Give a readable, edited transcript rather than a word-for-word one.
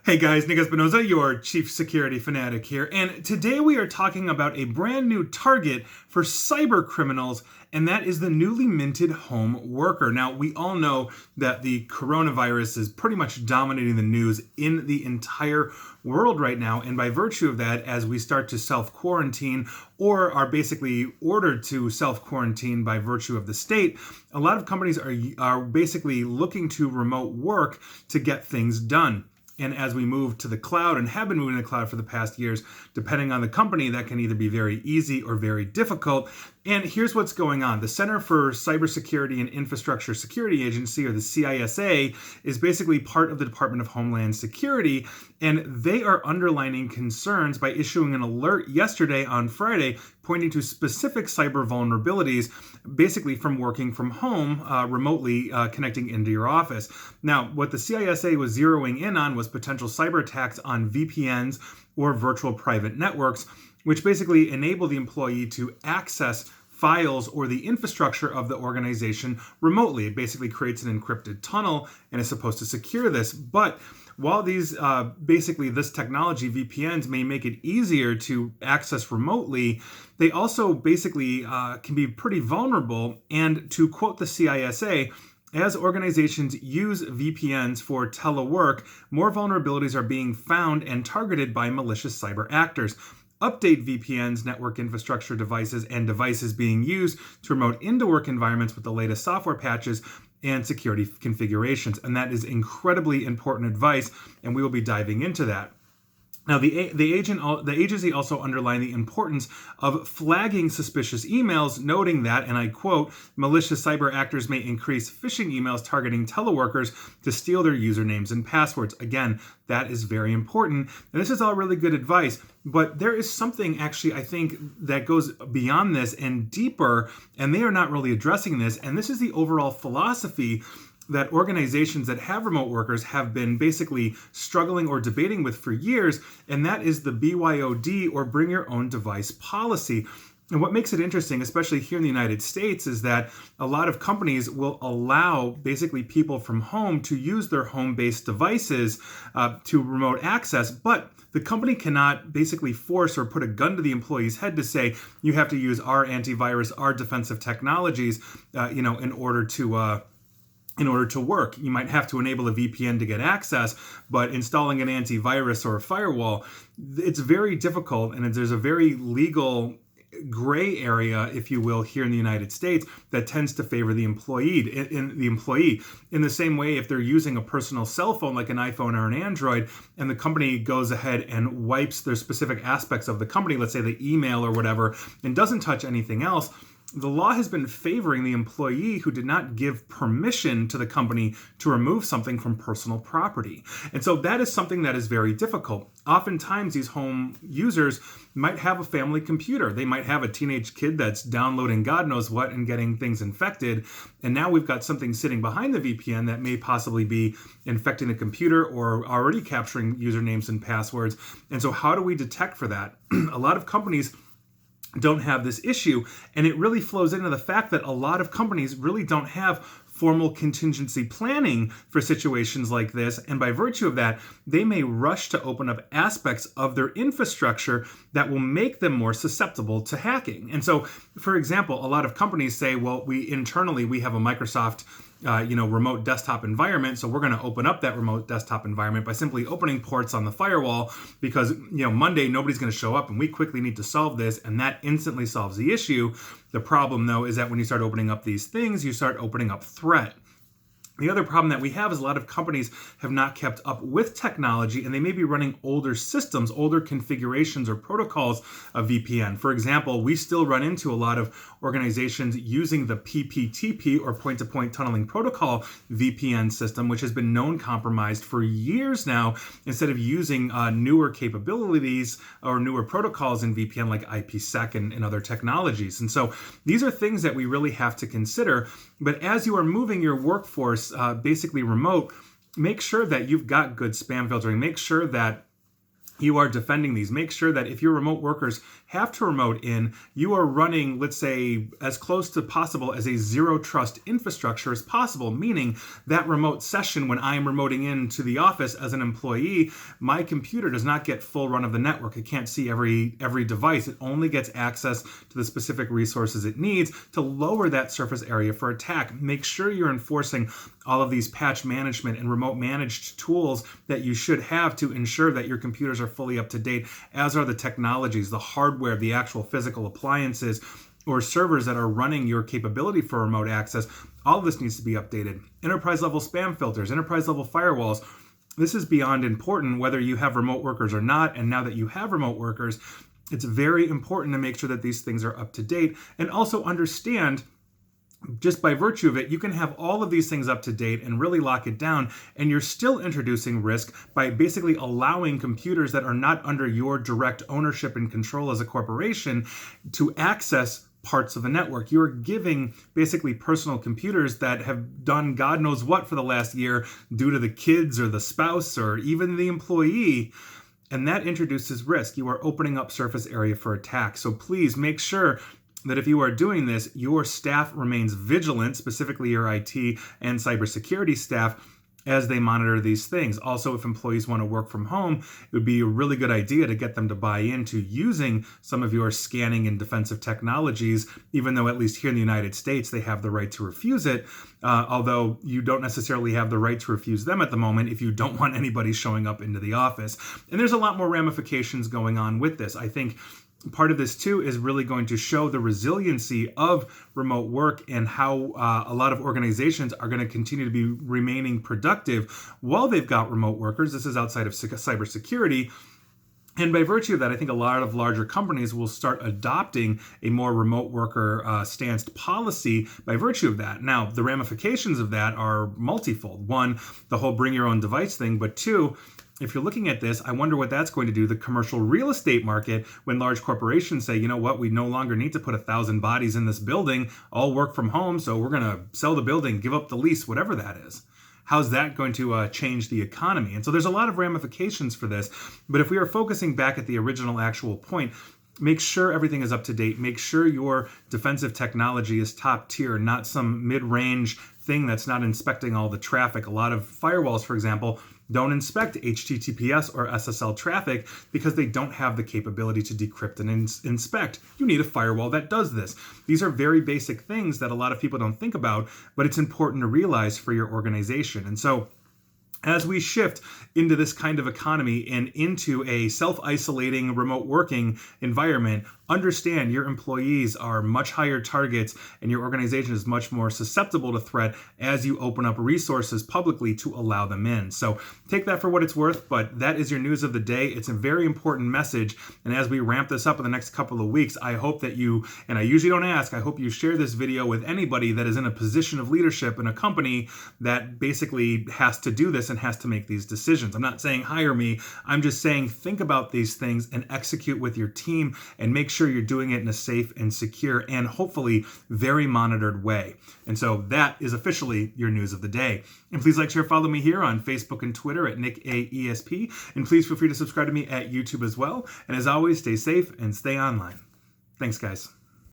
Hey guys, Nick Espinoza, your chief security fanatic here, and today we are talking about a brand new target for cyber criminals, and that is the newly minted home worker. Now, we all know that the coronavirus is pretty much dominating the news in the entire world right now, and by virtue of that, as we start to self-quarantine or are basically ordered to self-quarantine by virtue of the state, a lot of companies are basically looking to remote work to get things done. And as we move to the cloud and have been moving to the cloud for the past years, depending on the company, that can either be very easy or very difficult. And here's what's going on. The Center for Cybersecurity and Infrastructure Security Agency, or the CISA, is basically part of the Department of Homeland Security, and they are underlining concerns by issuing an alert yesterday on Friday pointing to specific cyber vulnerabilities, basically from working from home, remotely connecting into your office. Now, what the CISA was zeroing in on was potential cyber attacks on VPNs or virtual private networks, which basically enable the employee to access files or the infrastructure of the organization remotely. It basically creates an encrypted tunnel and is supposed to secure this. But while these this technology, VPNs, may make it easier to access remotely, they also basically can be pretty vulnerable. And to quote the CISA, as organizations use VPNs for telework, more vulnerabilities are being found and targeted by malicious cyber actors. Update VPNs, network infrastructure devices, and devices being used to remote into work environments with the latest software patches and security configurations. And that is incredibly important advice, and we will be diving into that. Now, the agency also underlined the importance of flagging suspicious emails, noting that, and I quote, malicious cyber actors may increase phishing emails targeting teleworkers to steal their usernames and passwords. Again, that is very important. And this is all really good advice, but there is something actually, I think, that goes beyond this and deeper, and they are not really addressing this. And this is the overall philosophy that organizations that have remote workers have been basically struggling or debating with for years, and that is the BYOD, or bring your own device policy. And what makes it interesting, especially here in the United States, is that a lot of companies will allow basically people from home to use their home-based devices to remote access, but the company cannot basically force or put a gun to the employee's head to say, you have to use our antivirus, our defensive technologies, in order to work. You might have to enable a VPN to get access, but installing an antivirus or a firewall, it's very difficult, and there's a very legal gray area, if you will, here in the United States that tends to favor the employee. In the same way, if they're using a personal cell phone like an iPhone or an Android, and the company goes ahead and wipes their specific aspects of the company, let's say the email or whatever, and doesn't touch anything else, the law has been favoring the employee who did not give permission to the company to remove something from personal property. And so that is something that is very difficult. Oftentimes, these home users might have a family computer. They might have a teenage kid that's downloading God knows what and getting things infected. And now we've got something sitting behind the VPN that may possibly be infecting the computer or already capturing usernames and passwords. And so how do we detect for that? A lot of companies don't have this issue, and it really flows into the fact that a lot of companies really don't have formal contingency planning for situations like this, and by virtue of that, they may rush to open up aspects of their infrastructure that will make them more susceptible to hacking. And so, for example, a lot of companies say, well, we have a Microsoft remote desktop environment, so we're going to open up that remote desktop environment by simply opening ports on the firewall because Monday nobody's going to show up and we quickly need to solve this, and that instantly solves the issue. The problem, though, is that when you start opening up these things, you start opening up threat. The other problem that we have is a lot of companies have not kept up with technology, and they may be running older systems, older configurations or protocols of VPN. For example, we still run into a lot of organizations using the PPTP, or point-to-point tunneling protocol VPN system, which has been known compromised for years now, instead of using newer capabilities or newer protocols in VPN like IPsec and other technologies. And so these are things that we really have to consider. But as you are moving your workforce basically remote, make sure that you've got good spam filtering. Make sure that you are defending these. Make sure that if your remote workers have to remote in, you are running, let's say, as close to possible as a zero trust infrastructure as possible, meaning that remote session when I'm remoting into the office as an employee, my computer does not get full run of the network. It can't see every device. It only gets access to the specific resources it needs to lower that surface area for attack. Make sure you're enforcing all of these patch management and remote managed tools that you should have to ensure that your computers are fully up to date, as are the technologies, the hardware, the actual physical appliances or servers that are running your capability for remote access. All of this needs to be updated. Enterprise level spam filters, enterprise level firewalls. This is beyond important whether you have remote workers or not. And now that you have remote workers, it's very important to make sure that these things are up to date and also understand just by virtue of it, you can have all of these things up to date and really lock it down, and you're still introducing risk by basically allowing computers that are not under your direct ownership and control as a corporation to access parts of the network. You're giving basically personal computers that have done God knows what for the last year due to the kids or the spouse or even the employee. And that introduces risk. You are opening up surface area for attack. So please make sure that if you are doing this, your staff remains vigilant, specifically your IT and cybersecurity staff, as they monitor these things. Also, if employees want to work from home, it would be a really good idea to get them to buy into using some of your scanning and defensive technologies, even though at least here in the United States, they have the right to refuse it, although you don't necessarily have the right to refuse them at the moment if you don't want anybody showing up into the office. And there's a lot more ramifications going on with this. I think part of this too is really going to show the resiliency of remote work and how a lot of organizations are going to continue to be remaining productive while they've got remote workers. This is outside of cybersecurity. And by virtue of that, I think a lot of larger companies will start adopting a more remote worker stanced policy by virtue of that. Now, the ramifications of that are multifold. One, the whole bring your own device thing, but two, if you're looking at this, I wonder what that's going to do to the commercial real estate market when large corporations say, you know what, we no longer need to put 1,000 bodies in this building, all work from home, so we're going to sell the building, give up the lease, whatever that is. How's that going to change the economy? And so there's a lot of ramifications for this. But if we are focusing back at the original actual point, make sure everything is up to date. Make sure your defensive technology is top tier, not some mid-range thing that's not inspecting all the traffic. A lot of firewalls, for example, don't inspect HTTPS or SSL traffic because they don't have the capability to decrypt and inspect. You need a firewall that does this. These are very basic things that a lot of people don't think about, but it's important to realize for your organization. And so as we shift into this kind of economy and into a self-isolating remote working environment, understand your employees are much higher targets and your organization is much more susceptible to threat as you open up resources publicly to allow them in. So take that for what it's worth, but that is your news of the day. It's a very important message. And as we ramp this up in the next couple of weeks, I hope that you, and I usually don't ask, I hope you share this video with anybody that is in a position of leadership in a company that basically has to do this and has to make these decisions. I'm not saying hire me. I'm just saying think about these things and execute with your team and make sure you're doing it in a safe and secure and hopefully very monitored way. And so that is officially your news of the day. And please like, share, follow me here on Facebook and Twitter at NickAESP. And please feel free to subscribe to me at YouTube as well. And as always, stay safe and stay online. Thanks, guys.